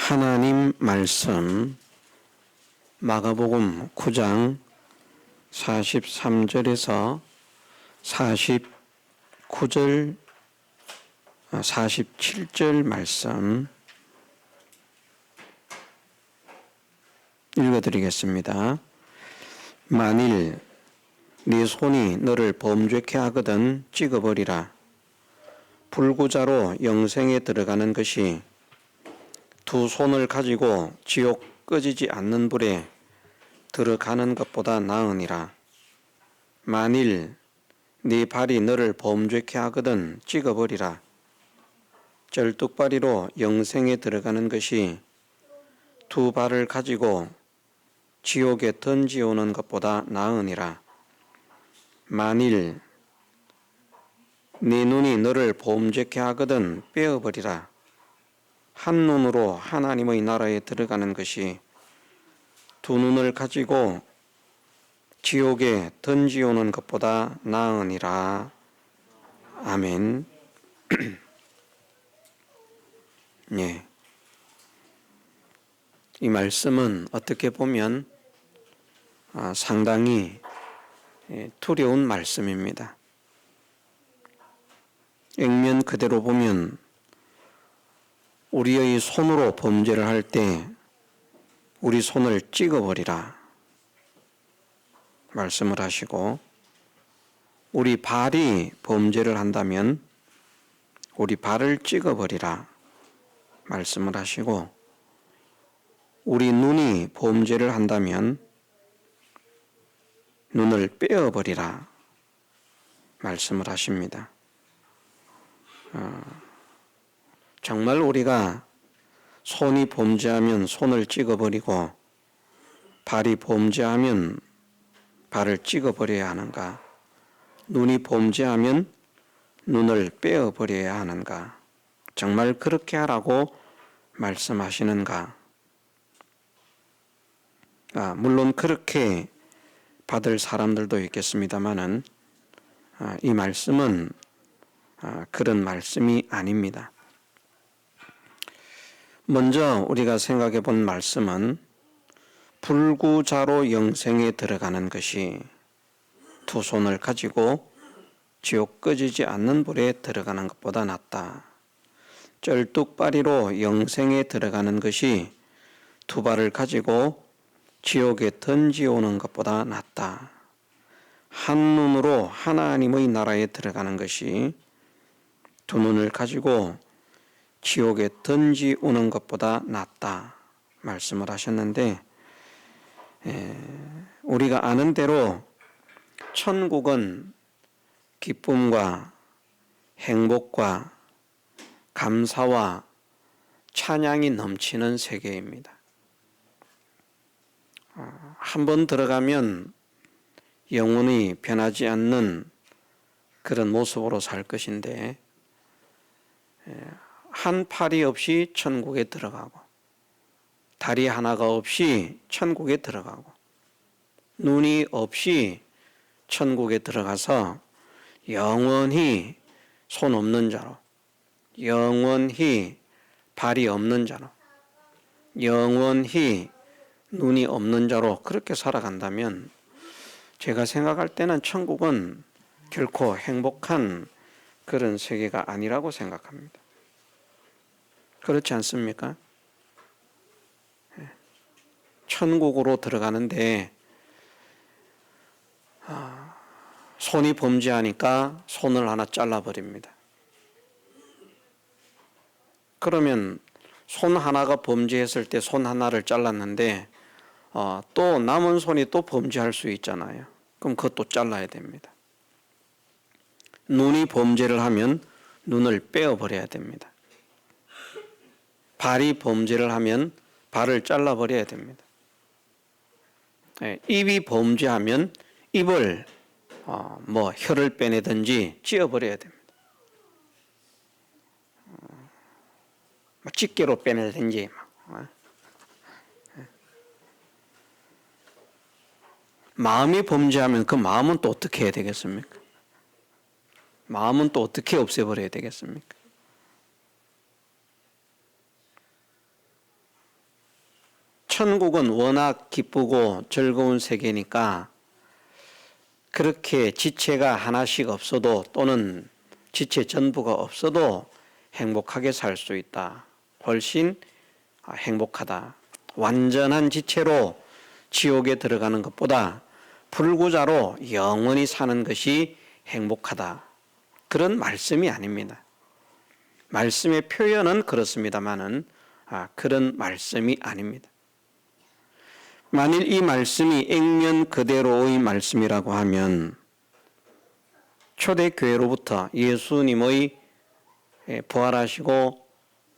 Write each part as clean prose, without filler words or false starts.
하나님 말씀 마가복음 9장 43절에서 49절 47절 말씀 읽어드리겠습니다. 만일 네 손이 너를 범죄케 하거든 찍어버리라. 불구자로 영생에 들어가는 것이 두 손을 가지고 지옥 꺼지지 않는 불에 들어가는 것보다 나으니라. 만일 네 발이 너를 범죄케 하거든 찍어버리라. 절뚝발이로 영생에 들어가는 것이 두 발을 가지고 지옥에 던지오는 것보다 나으니라. 만일 네 눈이 너를 범죄케 하거든 빼어버리라. 한 눈으로 하나님의 나라에 들어가는 것이 두 눈을 가지고 지옥에 던지오는 것보다 나으니라. 아멘. 예. 이 말씀은 어떻게 보면 상당히 두려운 말씀입니다. 액면 그대로 보면 우리의 손으로 범죄를 할 때 우리 손을 찍어버리라 말씀을 하시고, 우리 발이 범죄를 한다면 우리 발을 찍어버리라 말씀을 하시고, 우리 눈이 범죄를 한다면 눈을 빼어버리라 말씀을 하십니다. 정말 우리가 손이 범죄하면 손을 찍어버리고 발이 범죄하면 발을 찍어버려야 하는가? 눈이 범죄하면 눈을 빼어버려야 하는가? 정말 그렇게 하라고 말씀하시는가? 물론 그렇게 받을 사람들도 있겠습니다마는 이 말씀은 그런 말씀이 아닙니다. 먼저 우리가 생각해 본 말씀은 불구자로 영생에 들어가는 것이 두 손을 가지고 지옥 꺼지지 않는 불에 들어가는 것보다 낫다. 쩔뚝발이로 영생에 들어가는 것이 두 발을 가지고 지옥에 던지오는 것보다 낫다. 한 눈으로 하나님의 나라에 들어가는 것이 두 눈을 가지고 지옥에 던지오는 것보다 낫다 말씀을 하셨는데, 우리가 아는 대로 천국은 기쁨과 행복과 감사와 찬양이 넘치는 세계입니다. 한번 들어가면 영원히 변하지 않는 그런 모습으로 살 것인데, 한 팔이 없이 천국에 들어가고 다리 하나가 없이 천국에 들어가고 눈이 없이 천국에 들어가서 영원히 손 없는 자로, 영원히 발이 없는 자로, 영원히 눈이 없는 자로 그렇게 살아간다면, 제가 생각할 때는 천국은 결코 행복한 그런 세계가 아니라고 생각합니다. 그렇지 않습니까? 천국으로 들어가는데 손이 범죄하니까 손을 하나 잘라버립니다. 그러면 손 하나가 범죄했을 때 손 하나를 잘랐는데 또 남은 손이 또 범죄할 수 있잖아요. 그럼 그것도 잘라야 됩니다. 눈이 범죄를 하면 눈을 빼어버려야 됩니다. 발이 범죄를 하면 발을 잘라버려야 됩니다. 입이 범죄하면 입을 혀를 빼내든지 찧어버려야 됩니다. 집게로 빼내든지. 마음이 범죄하면 그 마음은 또 어떻게 해야 되겠습니까? 마음은 또 어떻게 없애버려야 되겠습니까? 천국은 워낙 기쁘고 즐거운 세계니까 그렇게 지체가 하나씩 없어도 또는 지체 전부가 없어도 행복하게 살 수 있다. 훨씬 행복하다. 완전한 지체로 지옥에 들어가는 것보다 불구자로 영원히 사는 것이 행복하다. 그런 말씀이 아닙니다. 말씀의 표현은 그렇습니다만은 그런 말씀이 아닙니다. 만일 이 말씀이 액면 그대로의 말씀이라고 하면 초대교회로부터 예수님의 부활하시고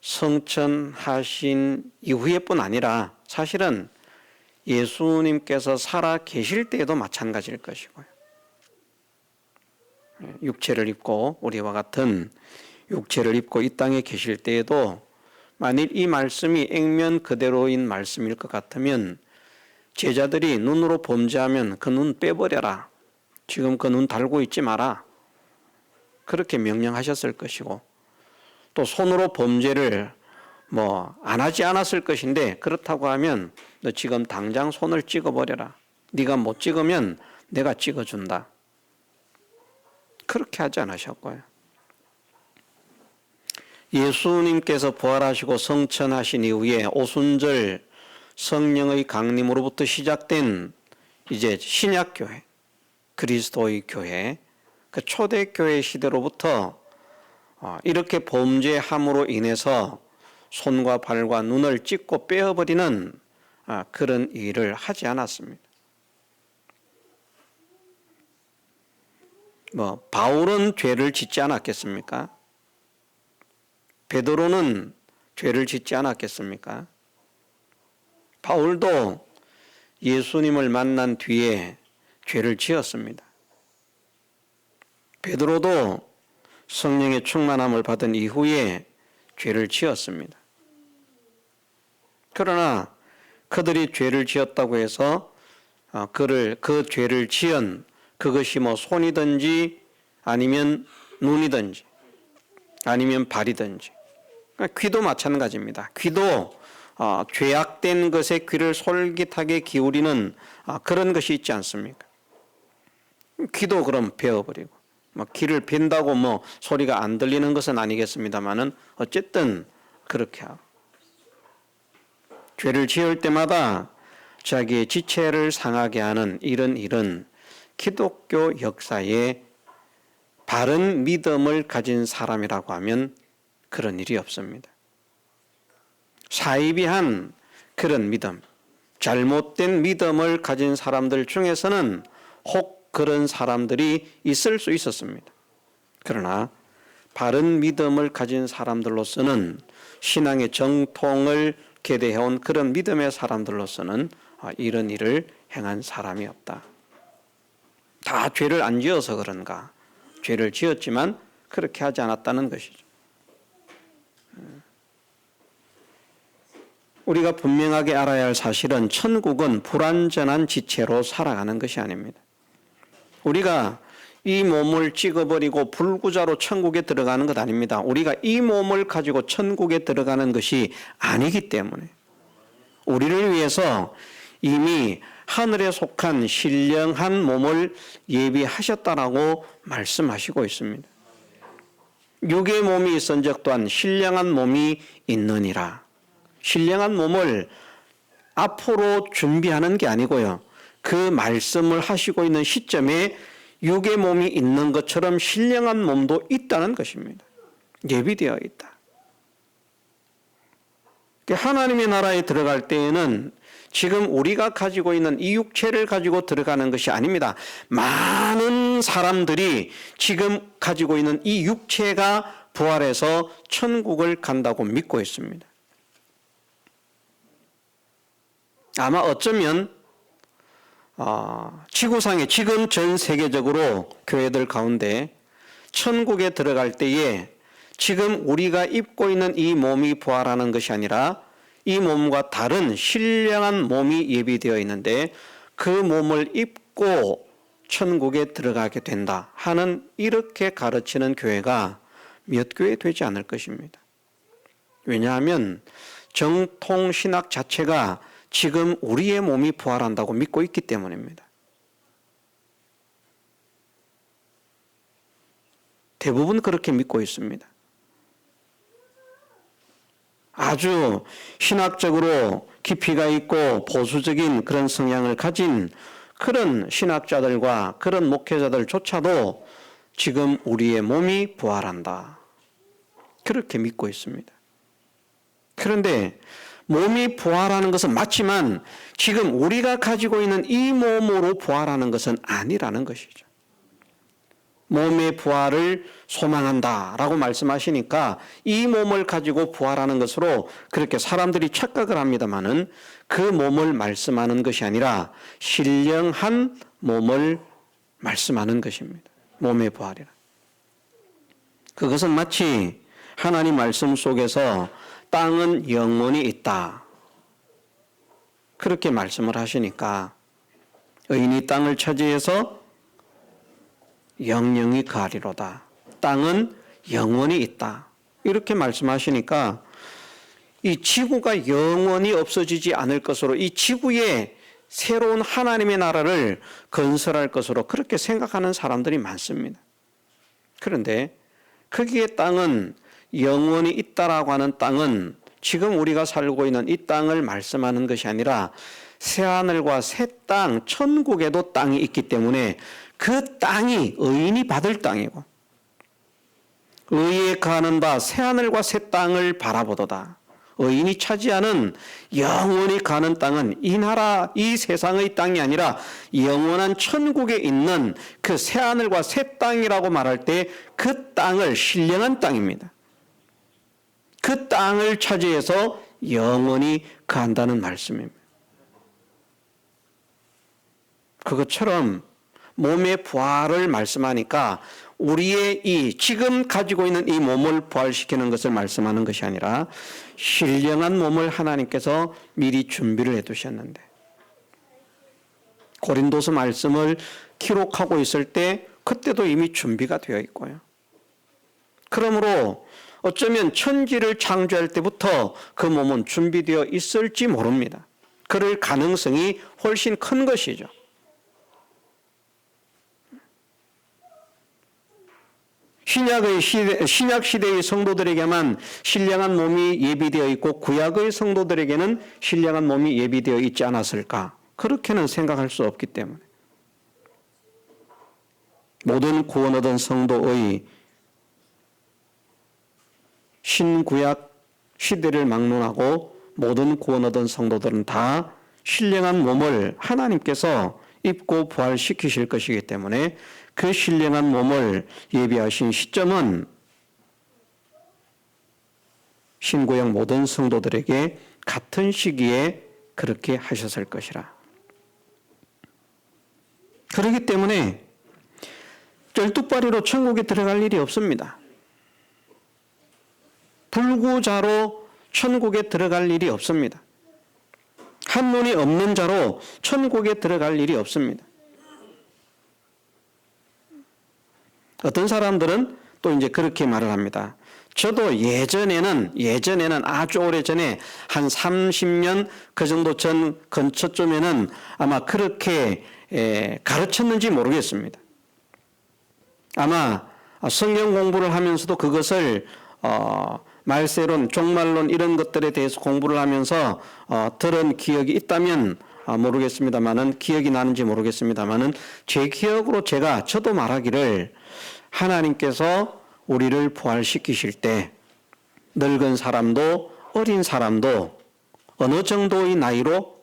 성천하신 이후에 뿐 아니라 사실은 예수님께서 살아 계실 때에도 마찬가지일 것이고요. 육체를 입고 우리와 같은 육체를 입고 이 땅에 계실 때에도 만일 이 말씀이 액면 그대로인 말씀일 것 같으면 제자들이 눈으로 범죄하면 그 눈 빼버려라. 지금 그 눈 달고 있지 마라. 그렇게 명령하셨을 것이고 또 손으로 범죄를 안 하지 않았을 것인데 그렇다고 하면 너 지금 당장 손을 찍어버려라. 네가 못 찍으면 내가 찍어준다. 그렇게 하지 않으셨고요. 예수님께서 부활하시고 성천하신 이후에 오순절 성령의 강림으로부터 시작된 이제 신약교회, 그리스도의 교회, 그 초대교회 시대로부터 이렇게 범죄함으로 인해서 손과 발과 눈을 찢고 빼어버리는 그런 일을 하지 않았습니다. 바울은 죄를 짓지 않았겠습니까? 베드로는 죄를 짓지 않았겠습니까? 바울도 예수님을 만난 뒤에 죄를 지었습니다. 베드로도 성령의 충만함을 받은 이후에 죄를 지었습니다. 그러나 그들이 죄를 지었다고 해서 그 죄를 지은 그것이 손이든지 아니면 눈이든지 아니면 발이든지 귀도 마찬가지입니다. 귀도 죄악된 것에 귀를 솔깃하게 기울이는 그런 것이 있지 않습니까? 귀도 그럼 베어버리고 귀를 벤다고 소리가 안 들리는 것은 아니겠습니다만은 어쨌든 그렇게 하고 죄를 지을 때마다 자기의 지체를 상하게 하는 이런 일은 기독교 역사에 바른 믿음을 가진 사람이라고 하면 그런 일이 없습니다. 사이비한 그런 믿음, 잘못된 믿음을 가진 사람들 중에서는 혹 그런 사람들이 있을 수 있었습니다. 그러나 바른 믿음을 가진 사람들로서는 신앙의 정통을 계대해온 그런 믿음의 사람들로서는 이런 일을 행한 사람이 없다. 다 죄를 안 지어서 그런가? 죄를 지었지만 그렇게 하지 않았다는 것이죠. 우리가 분명하게 알아야 할 사실은 천국은 불완전한 지체로 살아가는 것이 아닙니다. 우리가 이 몸을 찍어버리고 불구자로 천국에 들어가는 것 아닙니다. 우리가 이 몸을 가지고 천국에 들어가는 것이 아니기 때문에 우리를 위해서 이미 하늘에 속한 신령한 몸을 예비하셨다라고 말씀하시고 있습니다. 육의 몸이 있은즉 또한 신령한 몸이 있느니라. 신령한 몸을 앞으로 준비하는 게 아니고요. 그 말씀을 하시고 있는 시점에 육의 몸이 있는 것처럼 신령한 몸도 있다는 것입니다. 예비되어 있다. 하나님의 나라에 들어갈 때에는 지금 우리가 가지고 있는 이 육체를 가지고 들어가는 것이 아닙니다. 많은 사람들이 지금 가지고 있는 이 육체가 부활해서 천국을 간다고 믿고 있습니다. 아마 어쩌면 지구상에 지금 전 세계적으로 교회들 가운데 천국에 들어갈 때에 지금 우리가 입고 있는 이 몸이 부활하는 것이 아니라 이 몸과 다른 신령한 몸이 예비되어 있는데 그 몸을 입고 천국에 들어가게 된다 하는 이렇게 가르치는 교회가 몇 교회 되지 않을 것입니다. 왜냐하면 정통 신학 자체가 지금 우리의 몸이 부활한다고 믿고 있기 때문입니다. 대부분 그렇게 믿고 있습니다. 아주 신학적으로 깊이가 있고 보수적인 그런 성향을 가진 그런 신학자들과 그런 목회자들조차도 지금 우리의 몸이 부활한다. 그렇게 믿고 있습니다. 그런데 몸이 부활하는 것은 맞지만 지금 우리가 가지고 있는 이 몸으로 부활하는 것은 아니라는 것이죠. 몸의 부활을 소망한다라고 말씀하시니까 이 몸을 가지고 부활하는 것으로 그렇게 사람들이 착각을 합니다마는 그 몸을 말씀하는 것이 아니라 신령한 몸을 말씀하는 것입니다. 몸의 부활이라. 그것은 마치 하나님 말씀 속에서 땅은 영원히 있다. 그렇게 말씀을 하시니까 의인이 땅을 차지해서 영영이 가리로다. 땅은 영원히 있다. 이렇게 말씀하시니까 이 지구가 영원히 없어지지 않을 것으로 이 지구에 새로운 하나님의 나라를 건설할 것으로 그렇게 생각하는 사람들이 많습니다. 그런데 거기에 땅은 영원히 있다라고 하는 땅은 지금 우리가 살고 있는 이 땅을 말씀하는 것이 아니라 새하늘과 새 땅, 천국에도 땅이 있기 때문에 그 땅이 의인이 받을 땅이고 의에 가는 바 새하늘과 새 땅을 바라보도다. 의인이 차지하는 영원히 가는 땅은 이 나라, 이 세상의 땅이 아니라 영원한 천국에 있는 그 새하늘과 새 땅이라고 말할 때 그 땅을 신령한 땅입니다. 그 땅을 차지해서 영원히 간다는 말씀입니다. 그것처럼 몸의 부활을 말씀하니까 우리의 이 지금 가지고 있는 이 몸을 부활시키는 것을 말씀하는 것이 아니라 신령한 몸을 하나님께서 미리 준비를 해두셨는데 고린도서 말씀을 기록하고 있을 때 그때도 이미 준비가 되어 있고요. 그러므로 어쩌면 천지를 창조할 때부터 그 몸은 준비되어 있을지 모릅니다. 그럴 가능성이 훨씬 큰 것이죠. 신약 시대의 성도들에게만 신령한 몸이 예비되어 있고 구약의 성도들에게는 신령한 몸이 예비되어 있지 않았을까? 그렇게는 생각할 수 없기 때문에 모든 구원 얻은 성도의 신구약 시대를 막론하고 모든 구원 얻은 성도들은 다 신령한 몸을 하나님께서 입고 부활시키실 것이기 때문에 그 신령한 몸을 예비하신 시점은 신구약 모든 성도들에게 같은 시기에 그렇게 하셨을 것이라. 그렇기 때문에 쩔뚝발이로 천국에 들어갈 일이 없습니다. 불구자로 천국에 들어갈 일이 없습니다. 한눈이 없는 자로 천국에 들어갈 일이 없습니다. 어떤 사람들은 또 이제 그렇게 말을 합니다. 저도 예전에는 아주 오래전에 한 30년 그 정도 전 근처쯤에는 아마 그렇게 가르쳤는지 모르겠습니다. 아마 성경 공부를 하면서도 그것을 말세론, 종말론 이런 것들에 대해서 공부를 하면서 들은 기억이 있다면 모르겠습니다만은 기억이 나는지 모르겠습니다만은 제 기억으로 저도 말하기를 하나님께서 우리를 부활시키실 때 늙은 사람도 어린 사람도 어느 정도의 나이로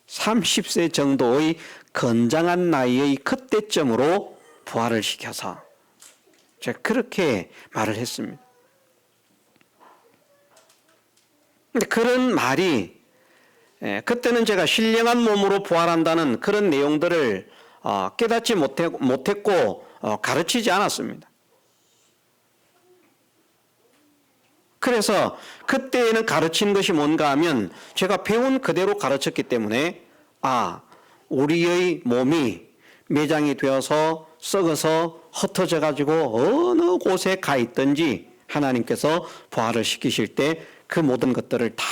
30세 정도의 건장한 나이의 그때쯤으로 부활을 시켜서 제가 그렇게 말을 했습니다. 근데 그런 말이 그때는 제가 신령한 몸으로 부활한다는 그런 내용들을 깨닫지 못했고 가르치지 않았습니다. 그래서 그때에는 가르친 것이 뭔가 하면 제가 배운 그대로 가르쳤기 때문에 우리의 몸이 매장이 되어서 썩어서 흩어져 가지고 어느 곳에 가 있든지 하나님께서 부활을 시키실 때 그 모든 것들을 다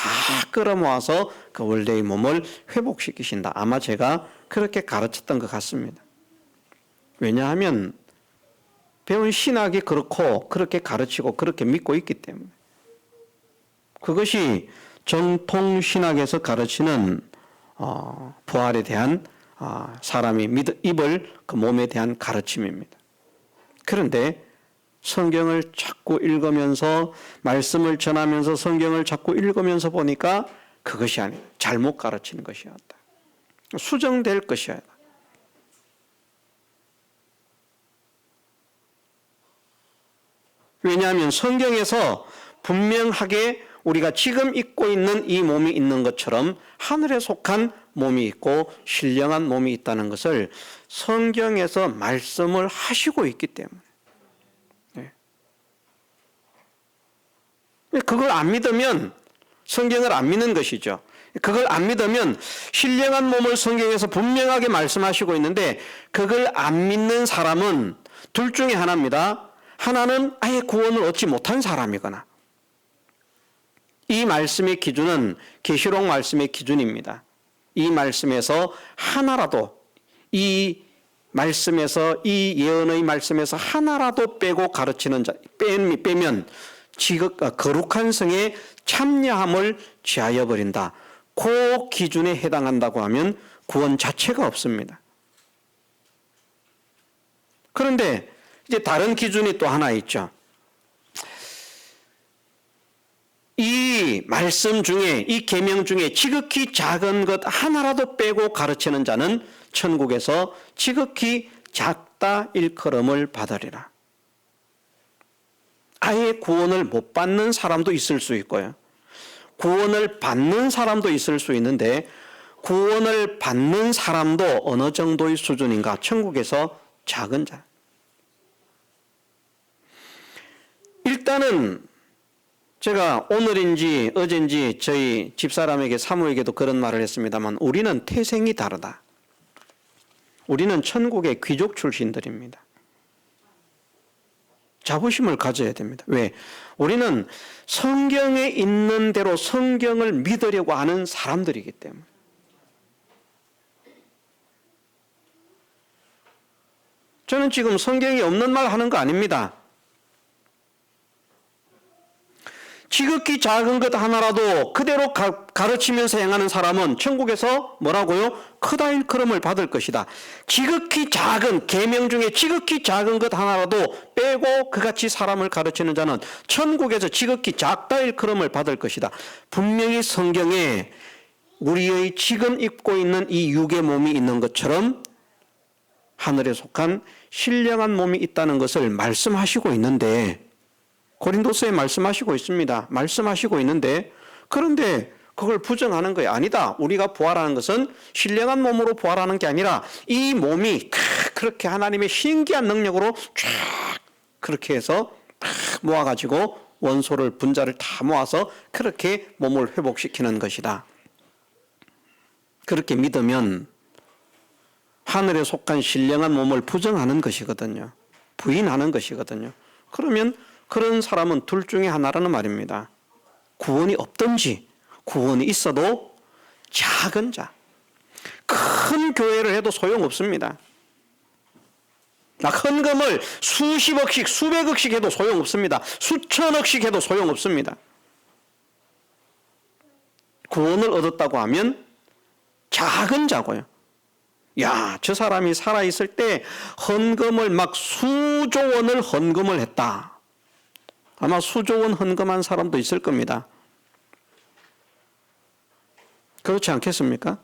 끌어모아서 그 원래의 몸을 회복시키신다. 아마 제가 그렇게 가르쳤던 것 같습니다. 왜냐하면 배운 신학이 그렇고 그렇게 가르치고 그렇게 믿고 있기 때문에. 그것이 정통 신학에서 가르치는 부활에 대한 사람이 입을 그 몸에 대한 가르침입니다. 그런데 성경을 자꾸 읽으면서 말씀을 전하면서 성경을 자꾸 읽으면서 보니까 그것이 아니에요. 잘못 가르치는 것이었다. 수정될 것이었다. 왜냐하면 성경에서 분명하게 우리가 지금 입고 있는 이 몸이 있는 것처럼 하늘에 속한 몸이 있고 신령한 몸이 있다는 것을 성경에서 말씀을 하시고 있기 때문에. 그걸 안 믿으면 성경을 안 믿는 것이죠. 그걸 안 믿으면 신령한 몸을 성경에서 분명하게 말씀하시고 있는데 그걸 안 믿는 사람은 둘 중에 하나입니다. 하나는 아예 구원을 얻지 못한 사람이거나 이 말씀의 기준은 계시록 말씀의 기준입니다. 이 말씀에서 하나라도 이 말씀에서 이 예언의 말씀에서 하나라도 빼고 가르치는 자 빼면 거룩한 성에 참여함을 제하여 버린다. 그 기준에 해당한다고 하면 구원 자체가 없습니다. 그런데 이제 다른 기준이 또 하나 있죠. 이 말씀 중에 이 계명 중에 지극히 작은 것 하나라도 빼고 가르치는 자는 천국에서 지극히 작다 일컬음을 받으리라. 아예 구원을 못 받는 사람도 있을 수 있고요. 구원을 받는 사람도 있을 수 있는데 구원을 받는 사람도 어느 정도의 수준인가? 천국에서 작은 자. 일단은 제가 오늘인지 어젠지 저희 집사람에게 사모에게도 그런 말을 했습니다만 우리는 태생이 다르다. 우리는 천국의 귀족 출신들입니다. 자부심을 가져야 됩니다. 왜? 우리는 성경에 있는 대로 성경을 믿으려고 하는 사람들이기 때문에. 저는 지금 성경에 없는 말 하는 거 아닙니다. 지극히 작은 것 하나라도 그대로 가르치면서 행하는 사람은 천국에서 뭐라고요? 크다 일컬음을 받을 것이다. 지극히 작은 계명 중에 지극히 작은 것 하나라도 빼고 그같이 사람을 가르치는 자는 천국에서 지극히 작다 일컬음을 받을 것이다. 분명히 성경에 우리의 지금 입고 있는 이 육의 몸이 있는 것처럼 하늘에 속한 신령한 몸이 있다는 것을 말씀하시고 있는데 고린도서에 말씀하시고 있습니다. 말씀하시고 있는데 그런데 그걸 부정하는 거예요. 아니다. 우리가 부활하는 것은 신령한 몸으로 부활하는 게 아니라 이 몸이 그렇게 하나님의 신기한 능력으로 쫙 그렇게 해서 모아가지고 원소를 분자를 다 모아서 그렇게 몸을 회복시키는 것이다. 그렇게 믿으면 하늘에 속한 신령한 몸을 부정하는 것이거든요. 부인하는 것이거든요. 그러면 그런 사람은 둘 중에 하나라는 말입니다. 구원이 없든지 구원이 있어도 작은 자. 큰 교회를 해도 소용없습니다. 헌금을 수십억씩 수백억씩 해도 소용없습니다. 수천억씩 해도 소용없습니다. 구원을 얻었다고 하면 작은 자고요. 야, 저 사람이 살아있을 때 헌금을 막 수조 원을 헌금을 했다. 아마 수조 원 헌금한 사람도 있을 겁니다. 그렇지 않겠습니까?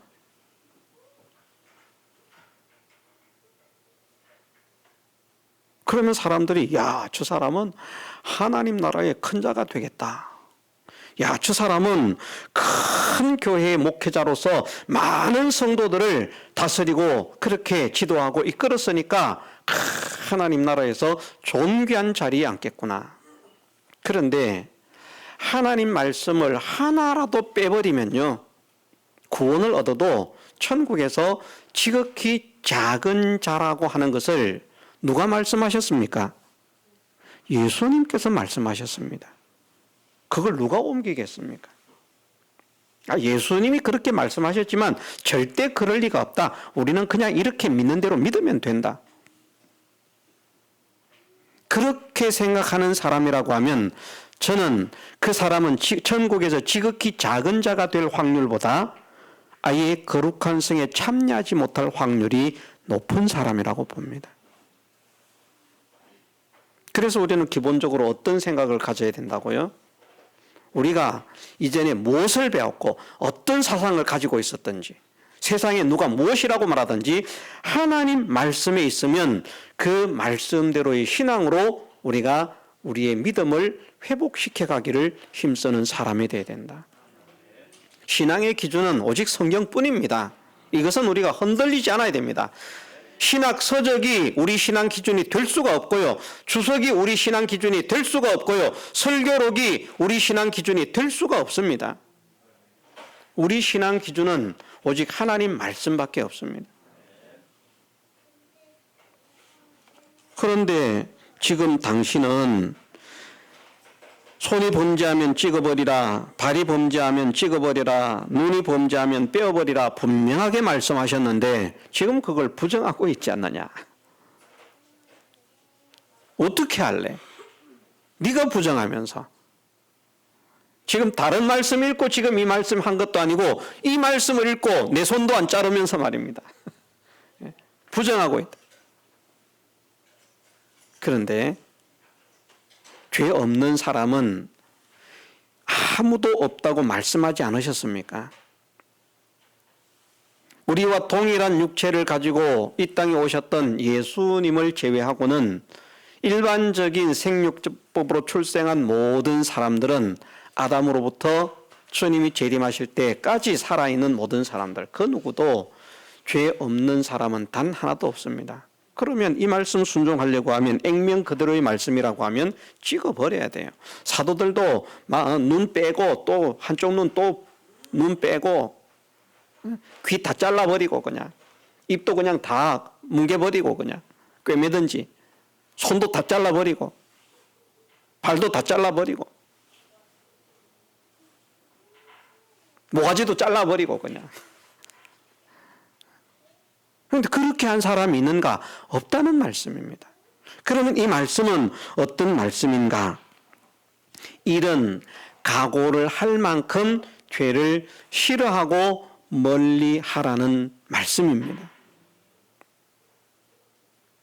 그러면 사람들이 야, 저 사람은 하나님 나라의 큰 자가 되겠다. 야, 저 사람은 큰 교회의 목회자로서 많은 성도들을 다스리고 그렇게 지도하고 이끌었으니까 하나님 나라에서 존귀한 자리에 앉겠구나. 그런데 하나님 말씀을 하나라도 빼버리면요, 구원을 얻어도 천국에서 지극히 작은 자라고 하는 것을 누가 말씀하셨습니까? 예수님께서 말씀하셨습니다. 그걸 누가 옮기겠습니까? 예수님이 그렇게 말씀하셨지만 절대 그럴 리가 없다. 우리는 그냥 이렇게 믿는 대로 믿으면 된다. 그렇게 생각하는 사람이라고 하면 저는 그 사람은 천국에서 지극히 작은 자가 될 확률보다 아예 거룩한 성에 참여하지 못할 확률이 높은 사람이라고 봅니다. 그래서 우리는 기본적으로 어떤 생각을 가져야 된다고요? 우리가 이전에 무엇을 배웠고 어떤 사상을 가지고 있었든지 세상에 누가 무엇이라고 말하든지 하나님 말씀에 있으면 그 말씀대로의 신앙으로 우리가 우리의 믿음을 회복시켜 가기를 힘쓰는 사람이 되어야 된다. 신앙의 기준은 오직 성경뿐입니다. 이것은 우리가 흔들리지 않아야 됩니다. 신학 서적이 우리 신앙 기준이 될 수가 없고요. 주석이 우리 신앙 기준이 될 수가 없고요. 설교록이 우리 신앙 기준이 될 수가 없습니다. 우리 신앙 기준은 오직 하나님 말씀밖에 없습니다. 그런데 지금 당신은 손이 범죄하면 찍어버리라, 발이 범죄하면 찍어버리라, 눈이 범죄하면 빼어버리라 분명하게 말씀하셨는데 지금 그걸 부정하고 있지 않느냐? 어떻게 할래? 네가 부정하면서 지금 다른 말씀 읽고 지금 이 말씀 한 것도 아니고 이 말씀을 읽고 내 손도 안 자르면서 말입니다. 부정하고 있다. 그런데 죄 없는 사람은 아무도 없다고 말씀하지 않으셨습니까? 우리와 동일한 육체를 가지고 이 땅에 오셨던 예수님을 제외하고는 일반적인 생육법으로 출생한 모든 사람들은 아담으로부터 주님이 재림하실 때까지 살아있는 모든 사람들, 그 누구도 죄 없는 사람은 단 하나도 없습니다. 그러면 이 말씀 순종하려고 하면 액면 그대로의 말씀이라고 하면 찍어버려야 돼요. 사도들도 눈 빼고 또 한쪽 눈 또 눈 빼고 귀 다 잘라버리고 그냥 입도 그냥 다 뭉개버리고 그냥 꿰매든지 손도 다 잘라버리고 발도 다 잘라버리고 모가지도 잘라버리고 그냥. 그런데 그렇게 한 사람이 있는가? 없다는 말씀입니다. 그러면 이 말씀은 어떤 말씀인가? 이런 각오를 할 만큼 죄를 싫어하고 멀리 하라는 말씀입니다.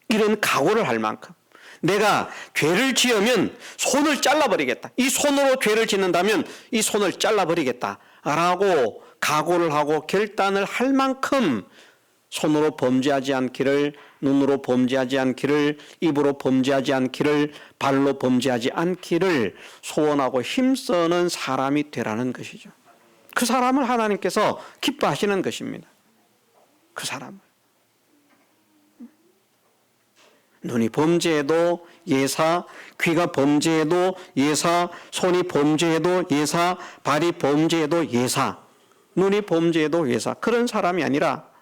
이런 각오를 할 만큼 내가 죄를 지으면 손을 잘라버리겠다. 이 손으로 죄를 짓는다면 이 손을 잘라버리겠다 라고 각오를 하고 결단을 할 만큼 손으로 범죄하지 않기를, 눈으로 범죄하지 않기를, 입으로 범죄하지 않기를, 발로 범죄하지 않기를 소원하고 힘쓰는 사람이 되라는 것이죠. 그 사람을 하나님께서 기뻐하시는 것입니다. 그 사람을. 눈이 범죄해도 예사, 귀가 범죄해도 예사, 손이 범죄해도 예사, 발이 범죄해도 예사, 눈이 범죄해도 예사. 그런 사람이 아니라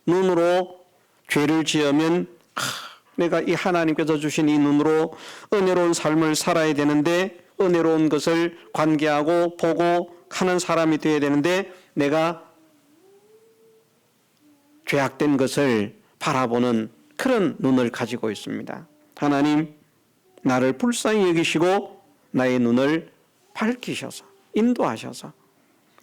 눈으로 죄를 지으면 내가 이 하나님께서 주신 이 눈으로 은혜로운 삶을 살아야 되는데 은혜로운 것을 관계하고 보고 하는 사람이 되어야 되는데 내가 죄악된 것을 바라보는 그런 눈을 가지고 있습니다. 하나님, 나를 불쌍히 여기시고 나의 눈을 밝히셔서 인도하셔서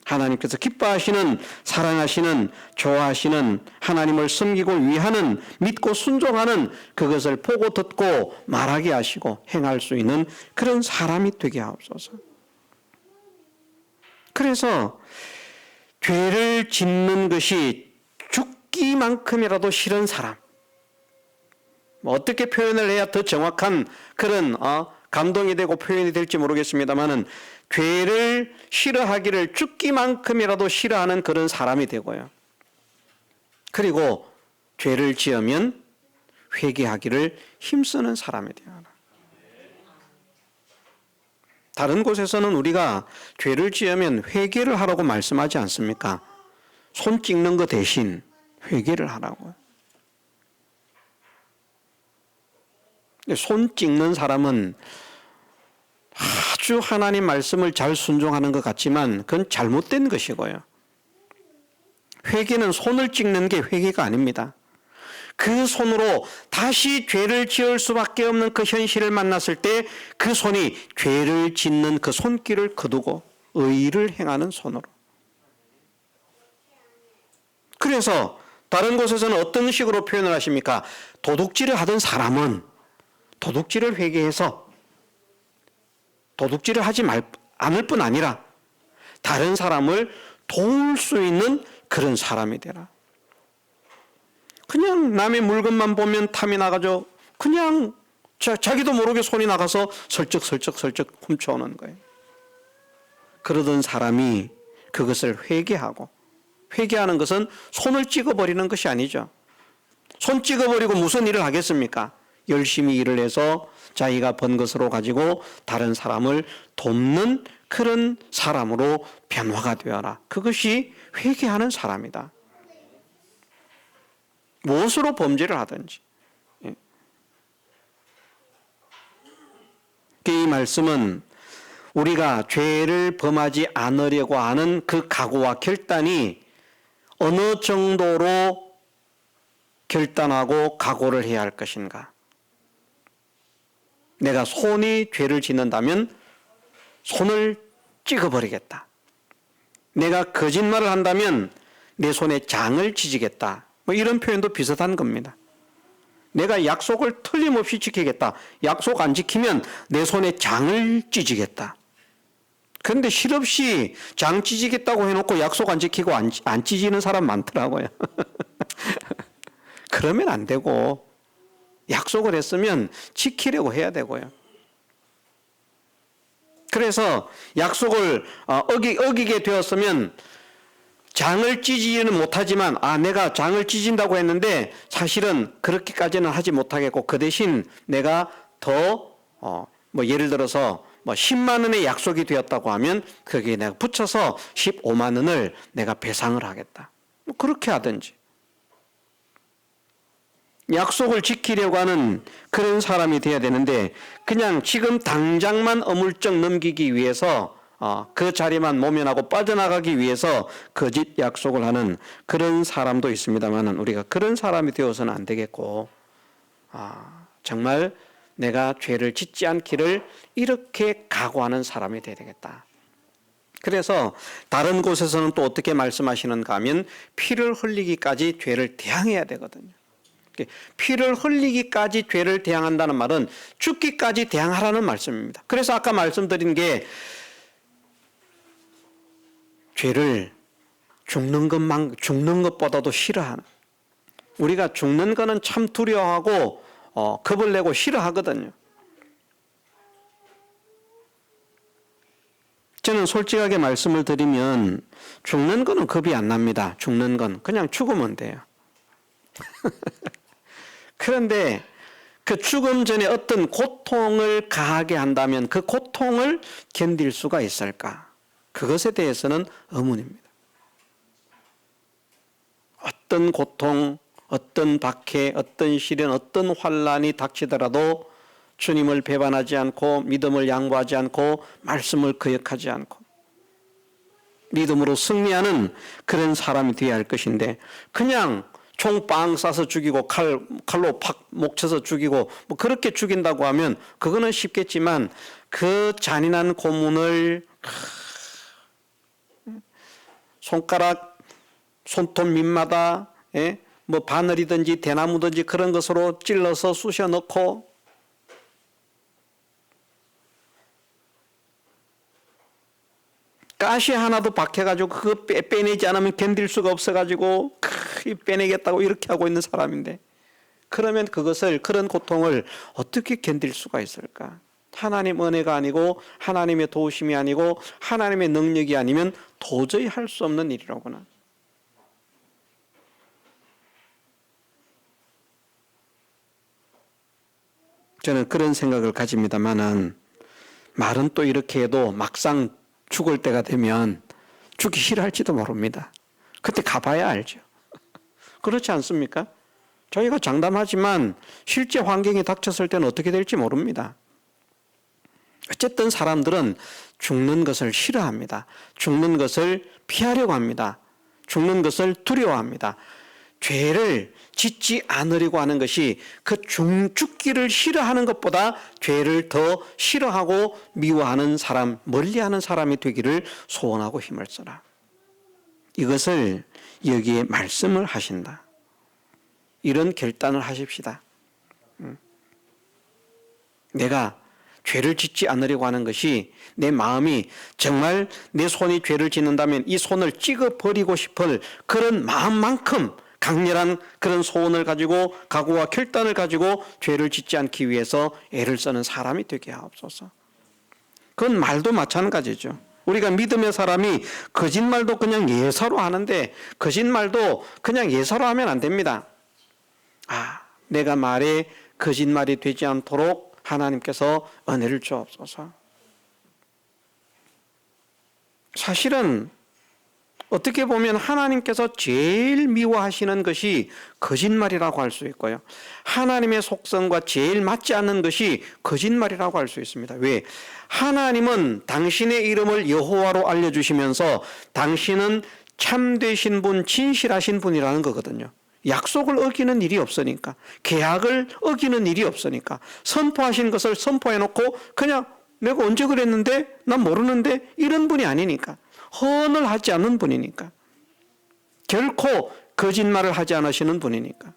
하나님께서 기뻐하시는, 사랑하시는, 좋아하시는, 하나님을 섬기고 위하는, 믿고 순종하는 그것을 보고 듣고 말하게 하시고 행할 수 있는 그런 사람이 되게 하옵소서. 그래서 죄를 짓는 것이 죽기만큼이라도 싫은 사람, 어떻게 표현을 해야 더 정확한 그런 감동이 되고 표현이 될지 모르겠습니다만은 죄를 싫어하기를 죽기만큼이라도 싫어하는 그런 사람이 되고요. 그리고 죄를 지으면 회개하기를 힘쓰는 사람이 되어라. 다른 곳에서는 우리가 죄를 지으면 회개를 하라고 말씀하지 않습니까? 손 찍는 것 대신 회개를 하라고. 손 찍는 사람은 아주 하나님 말씀을 잘 순종하는 것 같지만 그건 잘못된 것이고요. 회개는 손을 찍는 게 회개가 아닙니다. 그 손으로 다시 죄를 지을 수밖에 없는 그 현실을 만났을 때 그 손이 죄를 짓는 그 손길을 거두고 의를 행하는 손으로. 그래서 다른 곳에서는 어떤 식으로 표현을 하십니까? 도둑질을 하던 사람은 도둑질을 회개해서 도둑질을 하지 않을 뿐 아니라 다른 사람을 도울 수 있는 그런 사람이 되라. 그냥 남의 물건만 보면 탐이 나가지고 그냥 자기도 모르게 손이 나가서 슬쩍 훔쳐오는 거예요. 그러던 사람이 그것을 회개하고, 회개하는 것은 손을 찍어버리는 것이 아니죠. 손 찍어버리고 무슨 일을 하겠습니까? 열심히 일을 해서 자기가 번 것으로 가지고 다른 사람을 돕는 그런 사람으로 변화가 되어라. 그것이 회개하는 사람이다. 무엇으로 범죄를 하든지. 이 말씀은 우리가 죄를 범하지 않으려고 하는 그 각오와 결단이 어느 정도로 결단하고 각오를 해야 할 것인가. 내가 손이 죄를 짓는다면 손을 찍어버리겠다. 내가 거짓말을 한다면 내 손에 장을 찢으겠다. 뭐 이런 표현도 비슷한 겁니다. 내가 약속을 틀림없이 지키겠다. 약속 안 지키면 내 손에 장을 찢으겠다. 그런데 실없이 장 찢으겠다고 해놓고 약속 안 지키고 안 찢이는 사람 많더라고요. 그러면 안 되고 약속을 했으면 지키려고 해야 되고요. 그래서 약속을 어기게 되었으면 장을 찢지는 못하지만 내가 장을 찢은다고 했는데 사실은 그렇게까지는 하지 못하겠고 그 대신 내가 더 예를 들어서 10만 원의 약속이 되었다고 하면 거기에 내가 붙여서 15만 원을 내가 배상을 하겠다. 그렇게 하든지. 약속을 지키려고 하는 그런 사람이 돼야 되는데 그냥 지금 당장만 어물쩍 넘기기 위해서 그 자리만 모면하고 빠져나가기 위해서 거짓 약속을 하는 그런 사람도 있습니다만 우리가 그런 사람이 되어서는 안 되겠고 정말 내가 죄를 짓지 않기를 이렇게 각오하는 사람이 되어야 되겠다. 그래서 다른 곳에서는 또 어떻게 말씀하시는가 하면 피를 흘리기까지 죄를 대항해야 되거든요. 피를 흘리기까지 죄를 대항한다는 말은 죽기까지 대항하라는 말씀입니다. 그래서 아까 말씀드린 게 죄를 죽는 것보다도 싫어하는, 우리가 죽는 거는 참 두려워하고 겁을 내고 싫어하거든요. 저는 솔직하게 말씀을 드리면 죽는 거는 겁이 안 납니다. 죽는 건 그냥 죽으면 돼요. 그런데 그 죽음 전에 어떤 고통을 가하게 한다면 그 고통을 견딜 수가 있을까? 그것에 대해서는 의문입니다. 어떤 고통, 어떤 박해, 어떤 시련, 어떤 환난이 닥치더라도 주님을 배반하지 않고 믿음을 양보하지 않고 말씀을 거역하지 않고 믿음으로 승리하는 그런 사람이 되어야 할 것인데 그냥 총 빵 쏴서 죽이고 칼로 팍 목 쳐서 죽이고 뭐 그렇게 죽인다고 하면 그거는 쉽겠지만 그 잔인한 고문을 손가락 손톱 밑마다 뭐 바늘이든지 대나무든지 그런 것으로 찔러서 쑤셔 넣고 가시 하나도 박혀가지고 그거 빼내지 않으면 견딜 수가 없어가지고 빼내겠다고 이렇게 하고 있는 사람인데 그러면 그런 고통을 어떻게 견딜 수가 있을까? 하나님 은혜가 아니고 하나님의 도우심이 아니고 하나님의 능력이 아니면 도저히 할 수 없는 일이로구나. 저는 그런 생각을 가집니다만은 말은 또 이렇게 해도 막상 죽을 때가 되면 죽기 싫어할지도 모릅니다. 그때 가봐야 알죠. 그렇지 않습니까? 저희가 장담하지만 실제 환경이 닥쳤을 때는 어떻게 될지 모릅니다. 어쨌든 사람들은 죽는 것을 싫어합니다. 죽는 것을 피하려고 합니다. 죽는 것을 두려워합니다. 죄를 짓지 않으려고 하는 것이 그 죽기를 싫어하는 것보다 죄를 더 싫어하고 미워하는 사람, 멀리하는 사람이 되기를 소원하고 힘을 써라. 이것을 여기에 말씀을 하신다. 이런 결단을 하십시다. 내가 죄를 짓지 않으려고 하는 것이 내 마음이 정말 내 손이 죄를 짓는다면 이 손을 찍어버리고 싶을 그런 마음만큼 강렬한 그런 소원을 가지고 각오와 결단을 가지고 죄를 짓지 않기 위해서 애를 쓰는 사람이 되게 하옵소서. 그건 말도 마찬가지죠. 우리가 믿음의 사람이 거짓말도 그냥 예사로 하는데 거짓말도 그냥 예사로 하면 안 됩니다. 내가 말에 거짓말이 되지 않도록 하나님께서 은혜를 주옵소서. 사실은 어떻게 보면 하나님께서 제일 미워하시는 것이 거짓말이라고 할 수 있고요. 하나님의 속성과 제일 맞지 않는 것이 거짓말이라고 할 수 있습니다. 왜? 하나님은 당신의 이름을 여호와로 알려주시면서 당신은 참되신 분, 진실하신 분이라는 거거든요. 약속을 어기는 일이 없으니까, 계약을 어기는 일이 없으니까, 선포하신 것을 선포해놓고 그냥 내가 언제 그랬는데 난 모르는데 이런 분이 아니니까, 헌을 하지 않는 분이니까, 결코 거짓말을 하지 않으시는 분이니까.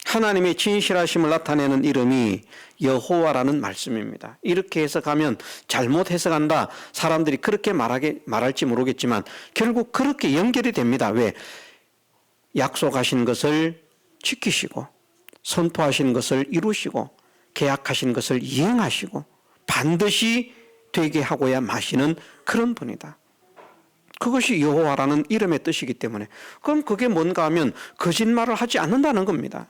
하나님의 진실하심을 나타내는 이름이 여호와라는 말씀입니다. 이렇게 해석하면 잘못 해석한다. 사람들이 그렇게 말할지 모르겠지만 결국 그렇게 연결이 됩니다. 왜? 약속하신 것을 지키시고 선포하신 것을 이루시고 계약하신 것을 이행하시고 반드시 되게 하고야 마시는 그런 분이다. 그것이 여호와라는 이름의 뜻이기 때문에 그럼 그게 뭔가 하면 거짓말을 하지 않는다는 겁니다.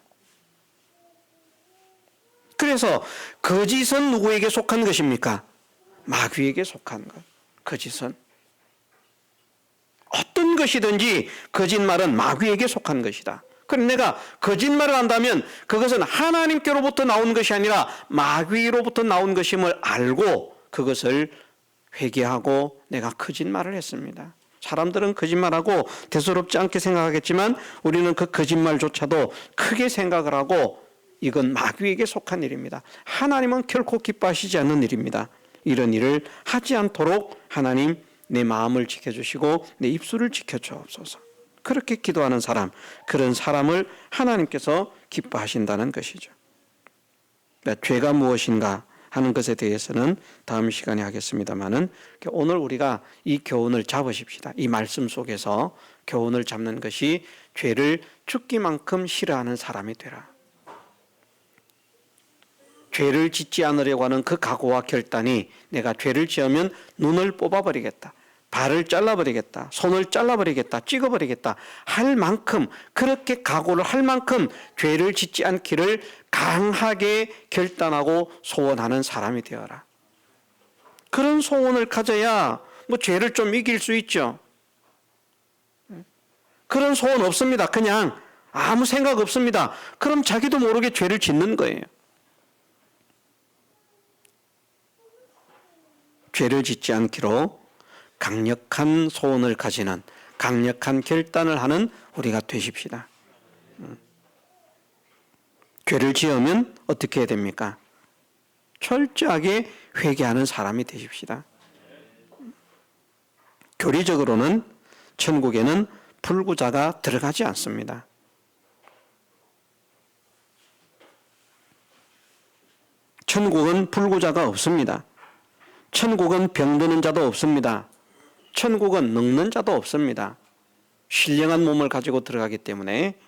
그래서 거짓은 누구에게 속한 것입니까? 마귀에게 속한 것. 거짓은 어떤 것이든지 거짓말은 마귀에게 속한 것이다. 그럼 내가 거짓말을 한다면 그것은 하나님께로부터 나온 것이 아니라 마귀로부터 나온 것임을 알고 그것을 회개하고 내가 거짓말을 했습니다. 사람들은 거짓말하고 대수롭지 않게 생각하겠지만 우리는 그 거짓말조차도 크게 생각을 하고 이건 마귀에게 속한 일입니다. 하나님은 결코 기뻐하시지 않는 일입니다. 이런 일을 하지 않도록 하나님 내 마음을 지켜주시고 내 입술을 지켜주옵소서. 그렇게 기도하는 사람, 그런 사람을 하나님께서 기뻐하신다는 것이죠. 죄가 무엇인가 하는 것에 대해서는 다음 시간에 하겠습니다만은 오늘 우리가 이 교훈을 잡으십시다. 이 말씀 속에서 교훈을 잡는 것이 죄를 죽기만큼 싫어하는 사람이 되라. 죄를 짓지 않으려고 하는 그 각오와 결단이 내가 죄를 지으면 눈을 뽑아버리겠다, 발을 잘라버리겠다, 손을 잘라버리겠다, 찍어버리겠다 할 만큼, 그렇게 각오를 할 만큼 죄를 짓지 않기를 강하게 결단하고 소원하는 사람이 되어라. 그런 소원을 가져야 죄를 좀 이길 수 있죠. 그런 소원 없습니다. 그냥 아무 생각 없습니다. 그럼 자기도 모르게 죄를 짓는 거예요. 죄를 짓지 않기로 강력한 소원을 가지는, 강력한 결단을 하는 우리가 되십시다. 죄를 지으면 어떻게 해야 됩니까? 철저하게 회개하는 사람이 되십시다. 교리적으로는 천국에는 불구자가 들어가지 않습니다. 천국은 불구자가 없습니다. 천국은 병드는 자도 없습니다. 천국은 늙는 자도 없습니다. 신령한 몸을 가지고 들어가기 때문에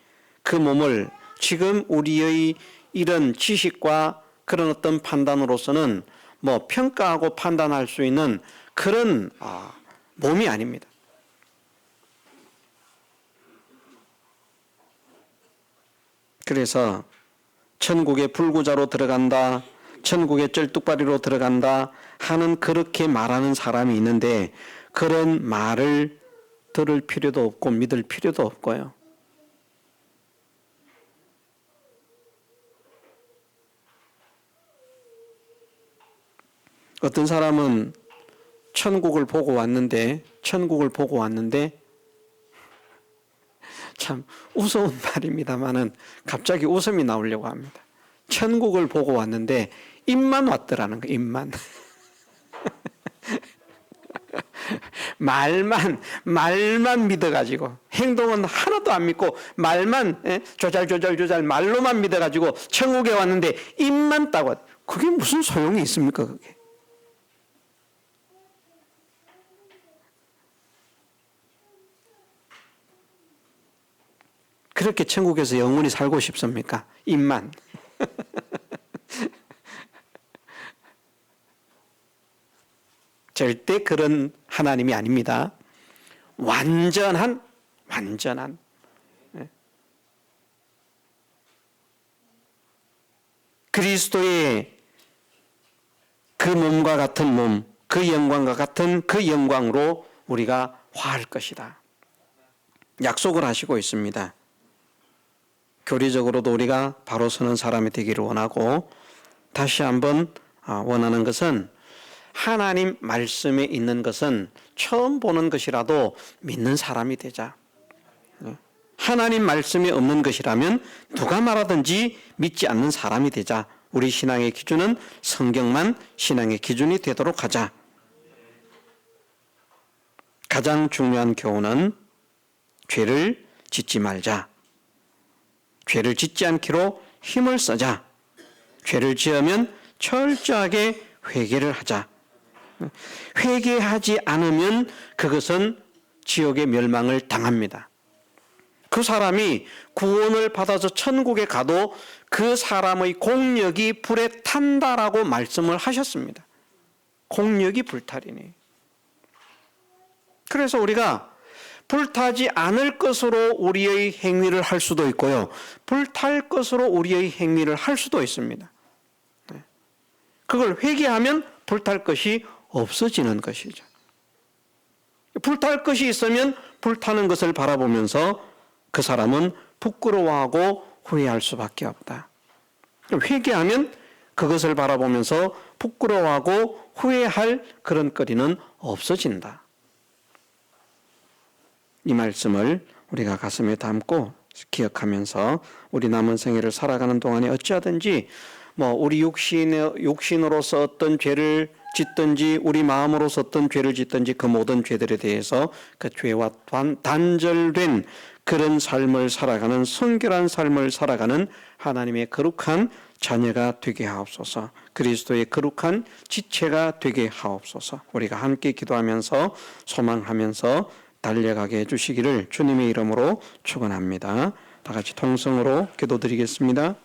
그 몸을 지금 우리의 이런 지식과 그런 어떤 판단으로서는 평가하고 판단할 수 있는 그런 몸이 아닙니다. 그래서 천국의 불구자로 들어간다, 천국의 쩔뚝발이로 들어간다 하는 그렇게 말하는 사람이 있는데 그런 말을 들을 필요도 없고 믿을 필요도 없고요. 어떤 사람은 천국을 보고 왔는데 참 우스운 말입니다만은 갑자기 웃음이 나오려고 합니다. 천국을 보고 왔는데 입만 왔더라는 거, 입만. 말만 믿어가지고 행동은 하나도 안 믿고 말만 조잘 말로만 믿어가지고 천국에 왔는데 입만 따고, 그게 무슨 소용이 있습니까? 그게. 그렇게 천국에서 영원히 살고 싶습니까? 입만. 절대 그런 하나님이 아닙니다. 완전한 그리스도의 그 몸과 같은 몸, 그 영광과 같은 그 영광으로 우리가 화할 것이다. 약속을 하시고 있습니다. 교리적으로도 우리가 바로 서는 사람이 되기를 원하고, 다시 한번 원하는 것은 하나님 말씀에 있는 것은 처음 보는 것이라도 믿는 사람이 되자. 하나님 말씀이 없는 것이라면 누가 말하든지 믿지 않는 사람이 되자. 우리 신앙의 기준은 성경만 신앙의 기준이 되도록 하자. 가장 중요한 교훈은 죄를 짓지 말자. 죄를 짓지 않기로 힘을 쓰자. 죄를 지으면 철저하게 회개를 하자. 회개하지 않으면 그것은 지옥의 멸망을 당합니다. 그 사람이 구원을 받아서 천국에 가도 그 사람의 공력이 불에 탄다라고 말씀을 하셨습니다. 공력이 불탈이니. 그래서 우리가 불타지 않을 것으로 우리의 행위를 할 수도 있고요, 불탈 것으로 우리의 행위를 할 수도 있습니다. 그걸 회개하면 불탈 것이 없어지는 것이죠. 불탈 것이 있으면 불타는 것을 바라보면서 그 사람은 부끄러워하고 후회할 수밖에 없다. 회개하면 그것을 바라보면서 부끄러워하고 후회할 그런 거리는 없어진다. 이 말씀을 우리가 가슴에 담고 기억하면서 우리 남은 생애를 살아가는 동안에 어찌하든지 우리 육신으로서 어떤 죄를 짓든지 우리 마음으로서 어떤 죄를 짓든지 그 모든 죄들에 대해서 그 죄와 단절된 그런 삶을 살아가는, 성결한 삶을 살아가는 하나님의 거룩한 자녀가 되게 하옵소서. 그리스도의 거룩한 지체가 되게 하옵소서. 우리가 함께 기도하면서 소망하면서 달려가게 해주시기를 주님의 이름으로 축원합니다. 다 같이 통성으로 기도드리겠습니다.